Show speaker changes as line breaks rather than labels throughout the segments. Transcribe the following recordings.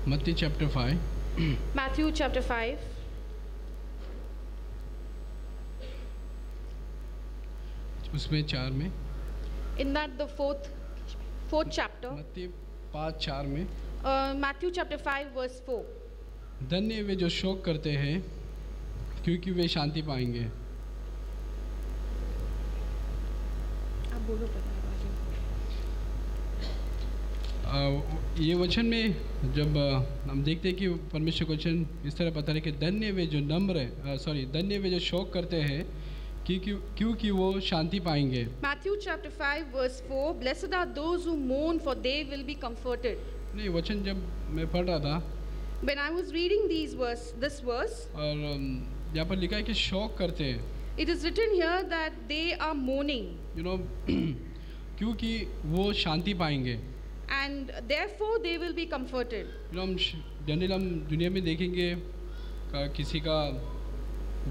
Matthew chapter 5.
Matthew chapter 5.
उसमें 4 में
In that the fourth chapter.
मत्ती 5:4 में
Matthew chapter 5 verse 4.
धन्य वे जो शोक करते हैं क्योंकि वे शांति पाएंगे।
आप बोलो
ये वचन में जब हम देखते हैं कि परमेश्वर का वचन इस तरह बता रहे कि धन्य वे जो धन्य वे जो शोक करते हैं क्योंकि वो शांति पाएंगे।
Matthew chapter 5 verse 4. Blessed are those who mourn, for they will be comforted.
नहीं, वचन जब मैं पढ़ रहा था
When I was reading this verse,
और यहाँ पर लिखा है कि शोक करते हैं,
it is written here that they are mourning,
क्योंकि वो शांति पाएंगे।
and therefore they will be comforted.
हम जनरल हम दुनिया में देखेंगे किसी का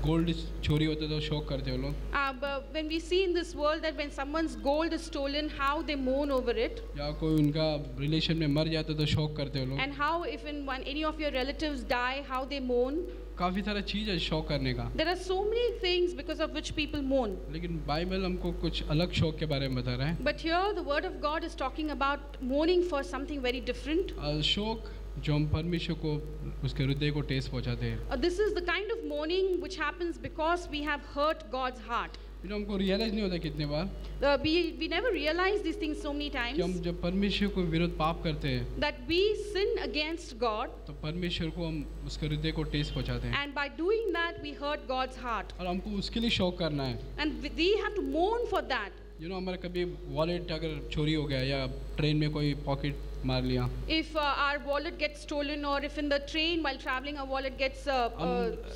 गोल्ड चोरी होता है तो शोक करते हैं लोग।
But when we see in this world that when someone's gold is stolen, how they mourn over it,
या कोई उनका रिलेशन में मर जाता है तो शोक करते हैं लोग।
and how if any of your relatives die, how they mourn.
काफ़ी सारा चीज़ है शोक करने का।
There are so many things because of which people mourn.
लेकिन बाइबल हमको कुछ अलग शोक के बारे में बता रहा है।
But here the word of God is talking about mourning for something very different.
शोक जो हम परमेश्वर को उसके हृदय को ठेस पहुंचाते हैं।
This is the kind of mourning which happens because we have hurt God's heart.
हमको रियलाइज नहीं होता कितने बार
we never realize these things so many times,
कि हम जब परमेश्वर को विरुद्ध पाप करते हैं
that we sin against God,
तो परमेश्वर को हम उसके हृदय को ठेस पहुंचाते हैं,
and by doing that we hurt God's heart,
और हमको उसके लिए शोक करना है।
and we have to mourn for that.
हमारा कभी वॉलेट अगर चोरी हो गया या ट्रेन में कोई पॉकेट मार लिया,
if our wallet gets stolen, or if in the train while traveling our wallet gets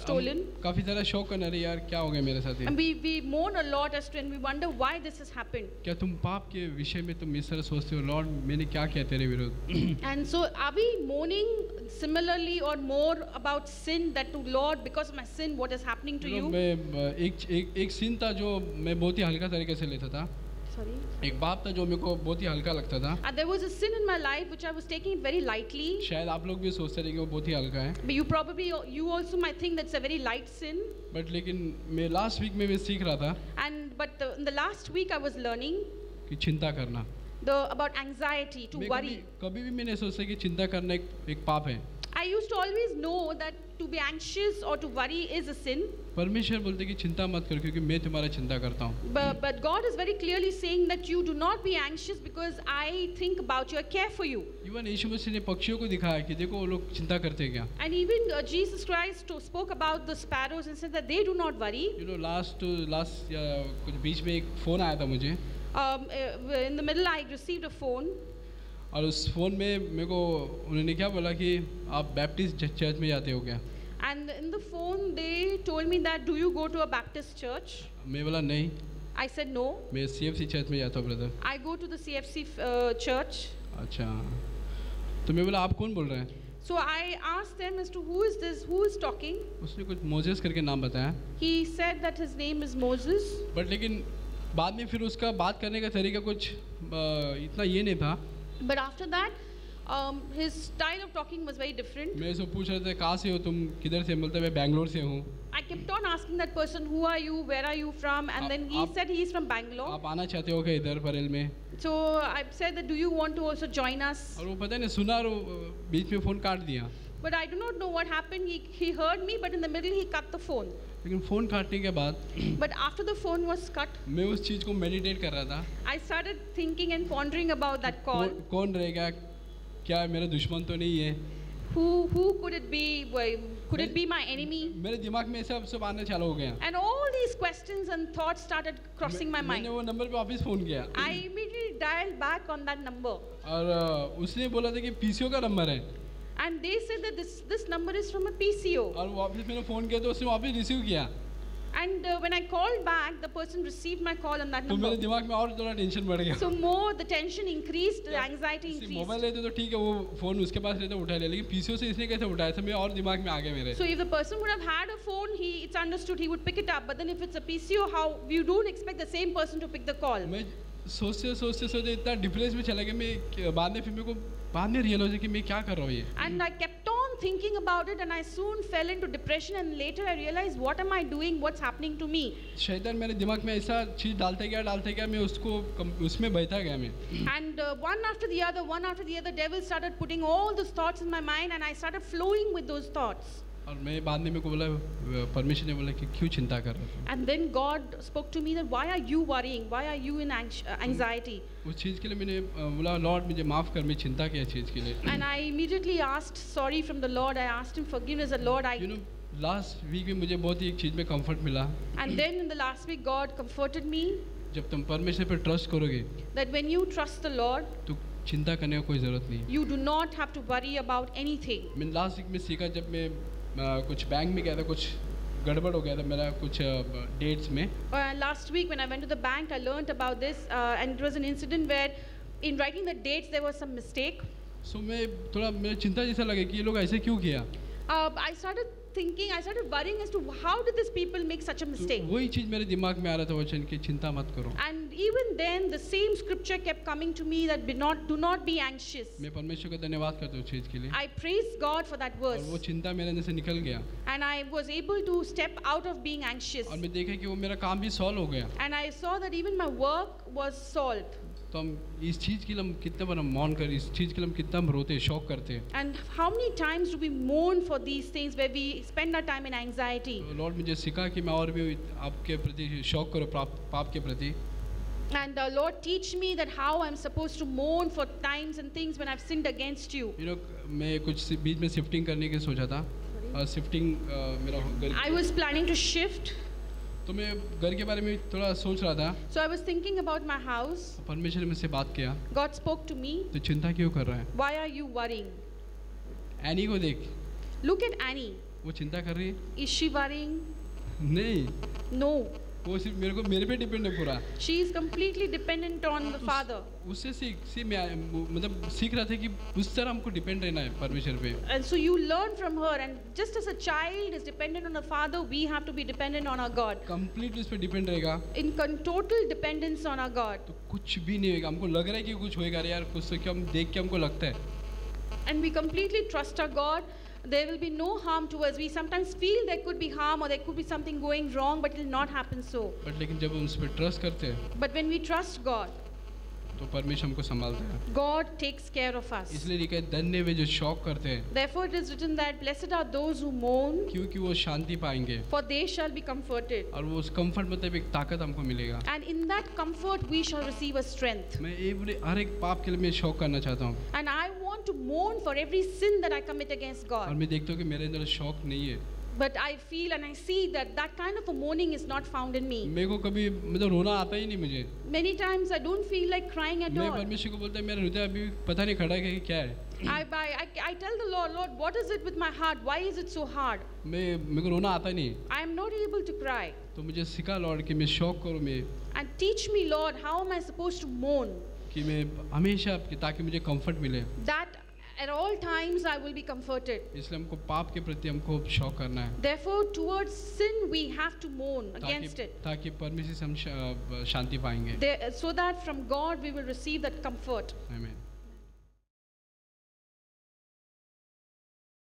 stolen,
काफी सारा शौक करना रहे यार क्या हो गया मेरे साथ,
and we mourn a lot as to, and we wonder why this has happened.
क्या तुम पाप के विषय में तुम इस तरह सोचते हो, लॉर्ड मैंने क्या किया तेरे विरुद्ध?
And so are we mourning similarly or more about sin, that to Lord because of my sin what is happening to you?
मैं एक सीन था जो मैं बहुत ही हल्का तरीके से लेता था।
Sorry?
एक बात था जो मेरे को बहुत ही हल्का लगता था।
There was a sin in my life which I was taking it very lightly.
शायद आप लोग भी सोचते थे कि वो बहुत ही हल्का है।
But you also might think that's a very light sin.
But लेकिन मैं लास्ट वीक में सीख रहा था।
But in the last week I was learning
कि चिंता करना।
About anxiety, to worry.
कभी भी मैंने सोचा कि चिंता करना एक पाप है।
I used to always know that to be anxious or to worry is a sin.
परमेश्वर बोलते कि चिंता मत करो क्योंकि मैं तुम्हारा चिंता करता हूँ।
But God is very clearly saying that you do not be anxious because I think about you, I care for you.
Even Yeshu Masih ने पक्षियों को दिखाया कि देखो वो लोग चिंता करते हैं क्या।
And even Jesus Christ spoke about the sparrows and said that they do not worry.
Last कुछ बीच में एक फ़ोन आया था मुझे।
In the middle I received a phone.
और उस फ़ोन में मेरे को उन्होंने क्या बोला कि आप बैप्टिस्ट चर्च में जाते हो क्या?
And in the phone they told me that, do you go to a Baptist church?
मैं बोला नहीं।
I said no.
मैं CFC चर्च में जाता हूँ brother.
I go to the CFC church.
अच्छा, तो मैं बोला आप कौन बोल रहे हैं?
So I asked them as to who is this, who is talking?
उसने कुछ मोजेस करके नाम बताया।
He said that his name is Moses.
But लेकिन बाद में फिर उसका बात करने का तरीका कुछ इतना ये नहीं था।
But after that, his style of talking was very different.
मैं उसको पूछ रहा था कहाँ से हो तुम, किधर से? बोलता मैं बैंगलोर से हूँ।
I kept on asking that person, who are you, where are you from? And then he said he is from Bangalore.
आप आना चाहते हो क्या इधर परेल में?
So I said that, do you want to also join us?
और वो पता नहीं सुना और बीच में फ़ोन काट दिया।
But I do not know what happened. He heard me, but in the middle he cut the phone.
लेकिन फ़ोन काटने के बाद
But after the phone was cut,
मैं उस चीज़ को मेडिटेट कर रहा था।
I started thinking and pondering about that call.
कौन रहेगा, क्या मेरा दुश्मन तो नहीं है?
Who could it be? Could it be my enemy?
मेरे दिमाग में सब आने चालू हो गया।
And all these questions and thoughts started crossing my mind.
मैंने वो नंबर पे वापस फ़ोन किया।
I immediately dialed back on that number.
और उसने बोला था कि PCO का नंबर है।
And they said that this number is from a PCO.
और वापस मैंने फ़ोन किया तो उसने वापस रिसीव किया।
And when I called back, the person received my call on that
तो
number.
मेरे दिमाग में और थोड़ा टेंशन बढ़ गया।
So more the tension increased, the anxiety increased.
Mobile लेते तो ठीक है, वो फ़ोन उसके पास रहता उठा लिया, लेकिन PCO से इसने कैसे उठाया था, मैं और दिमाग में आ गया मेरे।
So if the person would have had a phone, it's understood he would pick it up. But then if it's a PCO, how you don't expect the same person to pick the call.
सोचते इतना depress में चला गया मैं, बाद में फिर मेरे को बाद में रियलाइज है कि मैं क्या कर रहा हूँ ये।
And I kept on thinking about it and I soon fell into depression and later I realized what am I doing, what's happening to me.
शैतान मेरे दिमाग में ऐसा चीज़ डालते गया मैं उसमें बहता गया मैं।
And one after the other, devil started putting all those thoughts in my mind and I started flowing with those thoughts.
और मैं बाद में मेरे को बोला, परमेश्वर ने बोला कि क्यों चिंता कर रहा है।
And then God spoke to me that why are you worrying? Why are you in anxiety?
उस चीज़ के लिए मैंने बोला, लॉर्ड मुझे माफ़ कर, मैं चिंता किया चीज़ के लिए।
And I immediately asked sorry from the Lord. I asked him forgiveness. The Lord,
You know, last week में मुझे बहुत ही एक चीज़ में कंफर्ट मिला।
And then in the last week, God comforted me
जब तुम परमेश्वर पर ट्रस्ट करोगे
that when you trust the Lord,
तो चिंता करने का कोई ज़रूरत नहीं।
you do not have to worry about anything.
मैंने लास्ट वीक में सीखा, जब मैं कुछ बैंक में गया था, कुछ गड़बड़ हो गया था मेरा कुछ डेट्स में।
Last week when I went to the bank, I learned about this and it was an incident where in writing the dates there was some mistake.
सो मैं थोड़ा मेरे चिंता जैसा लगे कि ये लोग ऐसे क्यों किया।
I started worrying as to how did these people make such a mistake.
तो वही चीज़ मेरे दिमाग में आ रहा था वचन की, चिंता मत करो।
And even then the same scripture kept coming to me that do not be anxious.
मैं परमेश्वर का धन्यवाद करता हूँ उस चीज़ के लिए।
I praise God for that
और
verse.
वो चिंता मेरे अंदर से निकल गया।
And I was able to step out of being anxious.
और मैं देखा कि वो मेरा काम भी सॉल्व हो गया।
And I saw that even my work was solved.
तो हम इस चीज़ के लिए हम कितना बार हम मौन कर, इस चीज़ के लिए हम कितना हम रोते, शौक करते हैं।
And how many times do we mourn for these things where we spend our time in anxiety?
तो लॉर्ड मुझे सिखा कि मैं और भी आपके प्रति शौक करो, पाप के प्रति।
And the Lord teach me that how I'm supposed to mourn for times and things when I've sinned against you.
You know, मैं कुछ बीच में शिफ्टिंग करने की सोचा था। शिफ्टिंग मेरा घर।
I was planning to shift.
तो मैं घर के बारे में थोड़ा सोच रहा था।
So I was thinking about my house.
परमेश्वर ने मुझसे बात किया।
God spoke to me.
तो चिंता क्यों कर रहा है?
Why are you worrying?
Any को देख।
Look at Annie.
वो चिंता कर रही है?
Is she worrying?
नहीं।
No.
वो सिर्फ मेरे पे डिपेंड है पूरा।
She is completely dependent on the Father.
उससे मतलब सीख रहा था कि उस तरह हमको डिपेंड रहना है परमेश्वर पे।
And so you learn from her, and just as a child is dependent on the Father, we have to be dependent on our God.
Completely उस पे डिपेंड रहेगा।
In total dependence on our God.
तो कुछ भी नहीं होगा, हमको लग रहा है कि कुछ होएगा यार, कुछ तो क्या हम देख के हमको लगता है।
And we completely trust our God. There will be no harm to us. We sometimes feel there could be harm or there could be something going wrong, but it will not happen so.
But लेकिन जब हम उस पर trust करते हैं,
But when we trust God,
तो परमेश्वर हमको संभालता है।
God takes care of us.
इसलिए लिखा है, धन्य वे जो शौक करते हैं,
Therefore it is written that blessed are those who mourn,
क्योंकि वो शांति पाएंगे।
for they shall be comforted.
और वो उस कंफर्ट मतलब एक ताकत हमको मिलेगा।
And in that comfort we shall receive a strength.
मैं हर एक पाप के लिए मैं शौक करना चाहता हूँ।
And I want to mourn for every sin that I commit against
और
God.
मैं देखता हूँ कि मेरे अंदर शौक नहीं है।
But I feel and I see that that kind of a mourning is not found in me.
मेरे को कभी मतलब रोना आता ही नहीं मुझे।
Many times I don't feel like crying at
मैं
all.
परमेश्वर को बोलता है, मेरा हृदय अभी पता नहीं खड़ा है कि क्या है।
I tell the Lord, what is it with my heart? Why is it so hard?
मेरे को रोना आता नहीं।
I am not able to cry.
तो मुझे सिखा लॉर्ड कि मैं शौक करूँ, मैं
And teach me, Lord, how am I supposed to mourn?
कि मैं हमेशा ताकि मुझे कंफर्ट मिले।
That at all times I will be comforted.
इसलिए हमको पाप के प्रति हमको शौक करना है।
Therefore, towards sin we have to mourn against it.
ताकि परमेश्वर से हम शांति पाएंगे।
So that from God we will receive that comfort.
आमीन।